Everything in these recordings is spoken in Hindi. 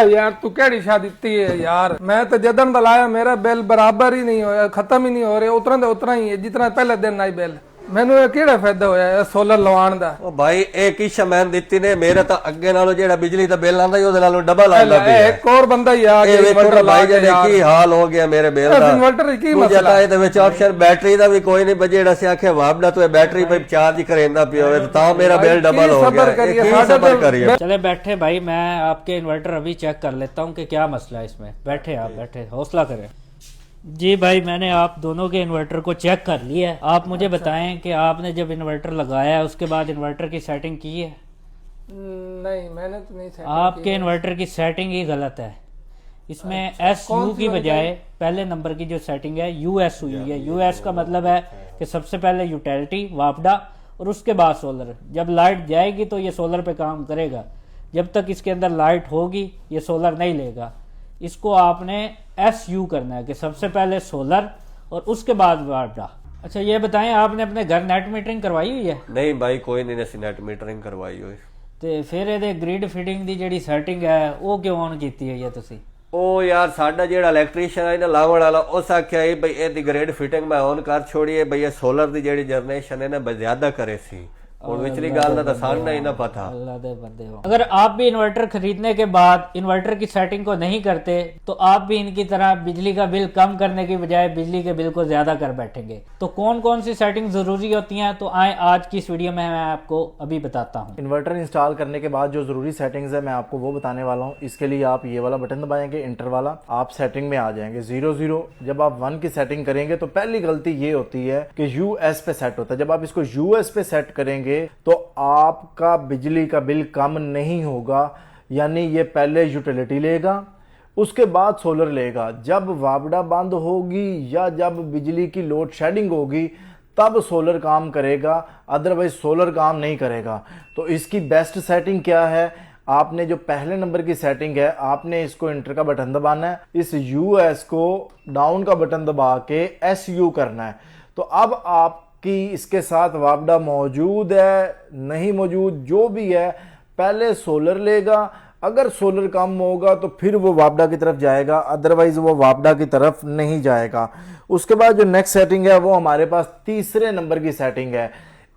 यार तू केड़ी शादी दी है यार। मैं तो जदन दा लाया मेरा बिल बराबर ही नहीं होया, खत्म ही नहीं हो रहे, उतना दे उतना ही है जितना पहले दिन आई बिल। मैनू ये केड़ा फायदा होया सोलर लवाण दा। ओ भाई एक ही शमैन दित्ती ने मेरे तो अगे नालों जेड़ा बिजली दा बिल आंदा ओदे नालों डबल आंदा पिया। एक और बंदा ही आ ये वेखो ना भाई जेडे की हाल हो गया मेरे बिल दा। इन्वर्टर की मुझे मसला तो ਇਹਦੇ ਵਿੱਚ ਆਪਸ਼ਨ बैटरी दा भी कोई नहीं बजेड़ा से आखे वापड़ा तो बैटरी पे चार्ज करेंदा पिया होवे तो मेरा बिल डबल हो गया। सबर करिए। चले बैठे भाई, मैं आपके इन्वर्टर अभी चेक कर लेता हूँ कि क्या मसला है इसमें। बैठे आप, बैठे हौसला करें। जी भाई, मैंने आप दोनों के इन्वर्टर को चेक कर लिया है। आप मुझे बताएं कि आपने जब इन्वर्टर लगाया है उसके बाद इन्वर्टर की सेटिंग की है? नहीं, मैंने तो नहीं सेटिंग आपके इन्वर्टर की सेटिंग ही गलत है। इसमें एस यू की बजाय पहले नंबर की जो सेटिंग है US हुई है। US का मतलब है कि सबसे पहले यूटिलिटी वापडा और उसके बाद सोलर। जब लाइट जाएगी तो ये सोलर पे काम करेगा, जब तक इसके अंदर लाइट होगी ये सोलर नहीं लेगा। इसको आपने SU करना है कि सबसे पहले सोलर और उसके बाद वापडा। अच्छा ये बताएं, आपने अपने घर नेट मीटरिंग करवाई हुई है? नहीं भाई कोई नहीं ने नेट मीटरिंग करवाई हुई। ਤੇ ਫਿਰ ਇਹਦੇ ਗ੍ਰਿਡ ਫਿਟਿੰਗ ਦੀ ਜਿਹੜੀ ਸੈਟਿੰਗ ਹੈ ਉਹ ਕਿਉਂ ਔਨ ਕੀਤੀ ਹੋਈ ਹੈ ਤੁਸੀਂ? ਉਹ ਯਾਰ ਸਾਡਾ ਜਿਹੜਾ ਇਲੈਕਟ੍ਰੀਸ਼ੀਅਨ ਹੈ ਨਾ ਲਾਵਣ ਵਾਲਾ ਉਸ ਆਖਿਆ ਇਹ ਬਈ ਇਹਦੀ ਗ੍ਰਿਡ ਫਿਟਿੰਗ ਮੈਂ ਔਨ ਕਰ ਛੋੜੀਏ ਬਈ ਇਹ ਸੋਲਰ ਦੀ ਜਿਹੜੀ ਜਨਰੇਸ਼ਨ ਹੈ ਨਾ ਜ਼ਿਆਦਾ ਕਰੇ ਸੀ। और पिछली गाल का सामने ही ना पता। अल्लाह दे बंदे हो। अगर आप भी इन्वर्टर खरीदने के बाद इन्वर्टर की सेटिंग को नहीं करते तो आप भी इनकी तरह बिजली का बिल कम करने की बजाय बिजली के बिल को ज्यादा कर बैठेंगे। तो कौन कौन सी सेटिंग जरूरी होती हैं, तो आए आज की इस वीडियो में मैं आपको अभी बताता हूँ। इन्वर्टर इंस्टॉल करने के बाद जो जरूरी सेटिंग्स है मैं आपको वो बताने वाला हूँ। इसके लिए आप ये वाला बटन दबाएंगे, इंटर वाला, आप सेटिंग में आ जाएंगे 00। जब आप 1 की सेटिंग करेंगे तो पहली गलती ये होती है कि US पे सेट होता है। जब आप इसको US पे सेट करेंगे तो आपका बिजली का बिल कम नहीं होगा, यानी ये पहले यूटिलिटी लेगा उसके बाद सोलर लेगा। जब वापडा बंद होगी या जब बिजली की लोड शेडिंग होगी तब सोलर काम करेगा, अदरवाइज सोलर काम नहीं करेगा। तो इसकी बेस्ट सेटिंग क्या है? आपने जो पहले नंबर की सेटिंग है, आपने इसको इंटर का बटन दबाना है, इस US को डाउन का बटन दबा के SU करना है। तो अब आप कि इसके साथ वापडा मौजूद है नहीं मौजूद जो भी है, पहले सोलर लेगा। अगर सोलर कम होगा तो फिर वो वापडा की तरफ जाएगा, अदरवाइज वो वापडा की तरफ नहीं जाएगा। उसके बाद जो नेक्स्ट सेटिंग है वो हमारे पास तीसरे नंबर की सेटिंग है।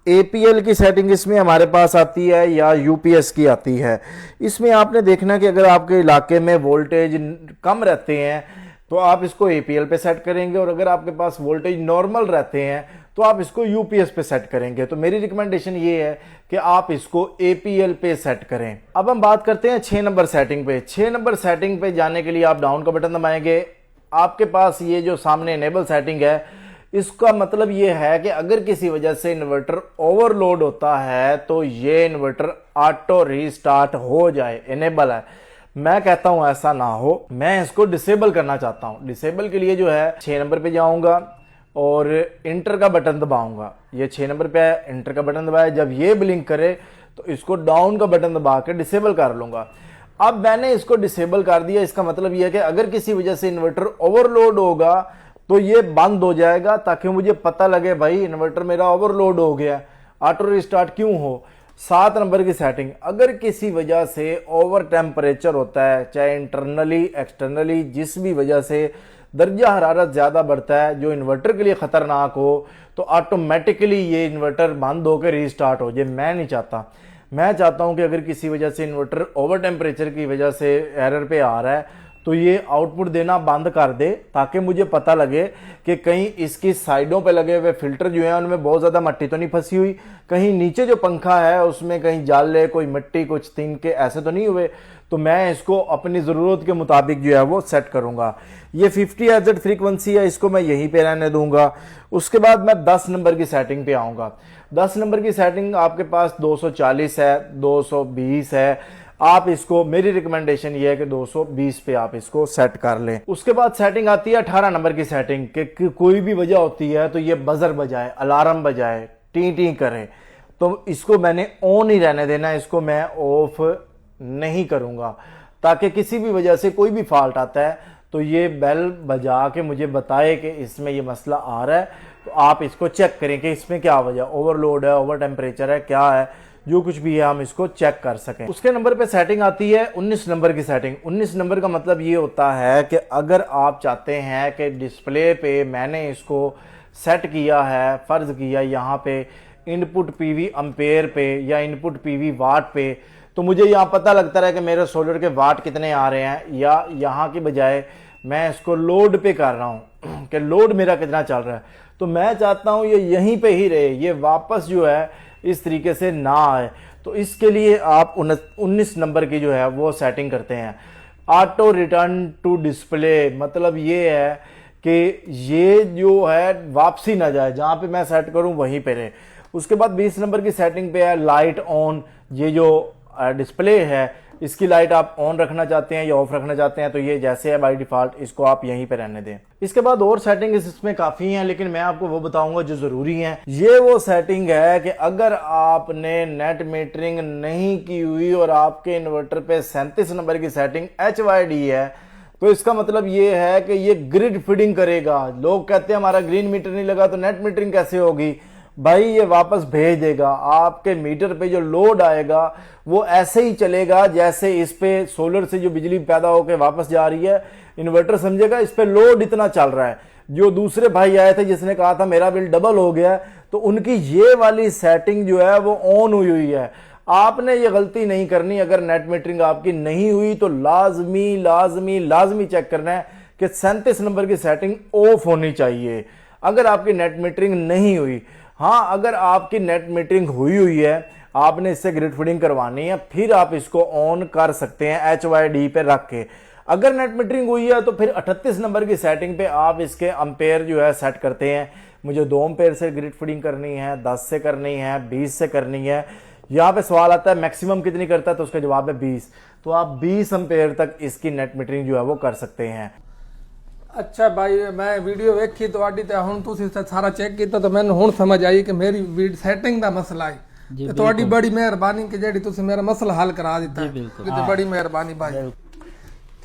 APL की सेटिंग इसमें हमारे पास आती है या UPS की आती है। इसमें आपने देखना कि अगर आपके इलाके में वोल्टेज कम रहते हैं तो आप इसको APL पे सेट करेंगे, और अगर आपके पास वोल्टेज नॉर्मल रहते हैं तो आप इसको UPS पे सेट करेंगे। तो मेरी रिकमेंडेशन ये है कि आप इसको APL पे सेट करें। अब हम बात करते हैं 6 नंबर सेटिंग पे। 6 नंबर सेटिंग पे जाने के लिए आप डाउन का बटन दबाएंगे। आपके पास ये जो सामने इनेबल सेटिंग है, इसका मतलब ये है कि अगर किसी वजह से इन्वर्टर ओवरलोड होता है तो ये इन्वर्टर ऑटो रीस्टार्ट हो जाए, इनेबल है। मैं कहता हूं ऐसा ना हो, मैं इसको डिसेबल करना चाहता हूं। डिसेबल के लिए जो है 6 नंबर पे जाऊंगा और इंटर का बटन दबाऊंगा। ये 6 नंबर पे है, इंटर का बटन दबाया, जब ये ब्लिंक करे तो इसको डाउन का बटन दबा के डिसेबल कर लूंगा। अब मैंने इसको डिसेबल कर दिया। इसका मतलब यह है कि अगर किसी वजह से इन्वर्टर ओवरलोड होगा तो ये बंद हो जाएगा, ताकि मुझे पता लगे भाई इन्वर्टर मेरा ओवरलोड हो गया, ऑटो रिस्टार्ट क्यों हो। 7 नंबर की सेटिंग, अगर किसी वजह से ओवर टेम्परेचर होता है, चाहे इंटरनली एक्सटर्नली, जिस भी वजह से दर्जा हरारत ज़्यादा बढ़ता है जो इन्वर्टर के लिए ख़तरनाक हो, तो ऑटोमेटिकली ये इन्वर्टर बंद होकर रीस्टार्ट हो जाए। मैं नहीं चाहता। मैं चाहता हूं कि अगर किसी वजह से इन्वर्टर ओवर टेम्परेचर की वजह से एरर पे आ रहा है तो ये आउटपुट देना बंद कर दे, ताकि मुझे पता लगे कि कहीं इसकी साइडों पे लगे हुए फिल्टर जो हैं उनमें बहुत ज़्यादा मिट्टी तो नहीं फंसी हुई, कहीं नीचे जो पंखा है उसमें कहीं जाले, कोई मिट्टी, कुछ तिनके ऐसे तो नहीं हुए। तो मैं इसको अपनी ज़रूरत के मुताबिक जो है वो सेट करूँगा। ये 50 Hz फ्रीक्वेंसी है, इसको मैं यहीं पे रहने दूंगा। उसके बाद मैं 10 नंबर की सेटिंग पे आऊँगा। 10 नंबर की सेटिंग आपके पास 240 है, 220 है। आप इसको, मेरी रिकमेंडेशन ये है कि 220 पे आप इसको सेट कर लें। उसके बाद सेटिंग आती है 18 नंबर की सेटिंग कि कोई भी वजह होती है तो ये बजर बजाए, अलार्म बजाए, टी टी करे, तो इसको मैंने ऑन ही रहने देना है, इसको मैं ऑफ नहीं करूंगा, ताकि किसी भी वजह से कोई भी फॉल्ट आता है तो ये बेल बजा के मुझे बताए कि इसमें ये मसला आ रहा है। तो आप इसको चेक करें कि इसमें क्या वजह, ओवरलोड है, ओवर टेम्परेचर है, क्या है। जो कुछ भी है हम इसको चेक कर सकें। उसके नंबर पे सेटिंग आती है 19 नंबर की सेटिंग। 19 नंबर का मतलब ये होता है कि अगर आप चाहते हैं कि डिस्प्ले पे मैंने इसको सेट किया है, फर्ज किया यहाँ पे इनपुट पीवी एम्पेयर पे या इनपुट पीवी वाट पे, तो मुझे यहाँ पता लगता है कि मेरे सोलर के वाट कितने आ रहे हैं, या यहाँ की बजाय मैं इसको लोड पे कर रहा हूँ कि लोड मेरा कितना चल रहा है, तो मैं चाहता हूँ ये यहीं पे ही रहे, ये वापस जो है इस तरीके से ना आए। तो इसके लिए आप 19 नंबर की जो है वो सेटिंग करते हैं। ऑटो रिटर्न टू डिस्प्ले मतलब ये है कि ये जो है वापसी ना जाए, जहाँ पे मैं सेट करूँ वहीं पे रहे। उसके बाद 20 नंबर की सेटिंग पे है लाइट ऑन। ये जो डिस्प्ले है इसकी लाइट आप ऑन रखना चाहते हैं या ऑफ रखना चाहते हैं, तो ये जैसे है बाय डिफॉल्ट इसको आप यहीं पे रहने दें। इसके बाद और सेटिंग इसमें काफ़ी हैं, लेकिन मैं आपको वो बताऊंगा जो ज़रूरी हैं। ये वो सेटिंग है कि अगर आपने नेट मीटरिंग नहीं की हुई और आपके इन्वर्टर पे 37 नंबर की सेटिंग HYD है, तो इसका मतलब ये है कि ये ग्रिड फीडिंग करेगा। लोग कहते हैं हमारा ग्रीन मीटर नहीं लगा तो नेट मीटरिंग कैसे होगी। भाई ये वापस भेज देगा, आपके मीटर पे जो लोड आएगा वो ऐसे ही चलेगा जैसे इस पे सोलर से जो बिजली पैदा होकर वापस जा रही है। इन्वर्टर समझेगा इस पे लोड इतना चल रहा है। जो दूसरे भाई आए थे जिसने कहा था मेरा बिल डबल हो गया, तो उनकी ये वाली सेटिंग जो है वो ऑन हुई है। आपने ये गलती नहीं करनी। अगर नेट मीटरिंग आपकी नहीं हुई तो लाजमी लाजमी लाजमी चेक करना है कि 37 नंबर की सेटिंग ऑफ होनी चाहिए अगर आपकी नेट मीटरिंग नहीं हुई। हाँ, अगर आपकी नेट मीटरिंग हुई है, आपने इससे ग्रिड फीडिंग करवानी है, फिर आप इसको ऑन कर सकते हैं HYD पे रख के। अगर नेट मीटरिंग हुई है तो फिर 38 नंबर की सेटिंग पे आप इसके एम्पेयर जो है सेट करते हैं। मुझे 2 एम्पेयर से ग्रिड फीडिंग करनी है, 10 से करनी है, 20 से करनी है। यहाँ पे सवाल आता है मैक्सिमम कितनी करता है, तो उसका जवाब है 20। तो आप 20 एम्पेयर तक इसकी नेट मीटरिंग जो है वो कर सकते हैं। अच्छा भाई, मैं वीडियो वेखी ਤੁਹਾਡੀ ਤੇ ਹੁਣ ਤੁਸੀਂ ਸਾਰਾ ਚੈੱਕ ਕੀਤਾ ਤਾਂ ਮੈਨੂੰ ਹੁਣ ਸਮਝ ਆਈ ਕਿ ਮੇਰੀ ਸੈਟਿੰਗ ਦਾ ਮਸਲਾ ਹੈ। ਤੇ ਤੁਹਾਡੀ ਬੜੀ ਮਿਹਰਬਾਨੀ ਕਿ ਜਿਹੜੀ ਤੁਸੀਂ ਮੇਰਾ ਮਸਲਾ ਹੱਲ ਕਰਾ ਦਿੱਤਾ। ਕਿਤੇ ਬੜੀ ਮਿਹਰਬਾਨੀ ਭਾਈ।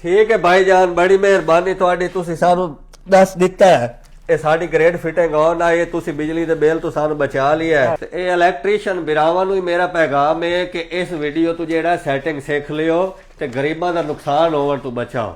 ਠੀਕ ਹੈ ਭਾਈਜਾਨ, ਬੜੀ ਮਿਹਰਬਾਨੀ ਤੁਹਾਡੀ, ਤੁਸੀਂ ਸਾਨੂੰ ਦੱਸ ਦਿੱਤਾ ਹੈ। ਇਹ ਸਾਡੀ ਗ੍ਰੇਡ ਫਿਟਿੰਗ ਆਨ ਆਏ, ਤੁਸੀਂ ਬਿਜਲੀ ਦੇ ਬਿੱਲ ਤੋਂ ਸਾਨੂੰ ਬਚਾ ਲਿਆ ਹੈ। ਤੇ ਇਹ ਇਲੈਕਟ੍ਰੀਸ਼ੀਅਨ ਵੀਰਾਵਾਂ ਨੂੰ ਹੀ ਮੇਰਾ ਪੈਗਾਮ ਹੈ ਕਿ ਇਸ ਵੀਡੀਓ ਤੋਂ ਜਿਹੜਾ ਸੈਟਿੰਗ ਸਿੱਖ ਲਿਓ ਤੇ ਗਰੀਬਾਂ ਦਾ ਨੁਕਸਾਨ ਹੋਣ ਤੋਂ ਬਚਾਓ।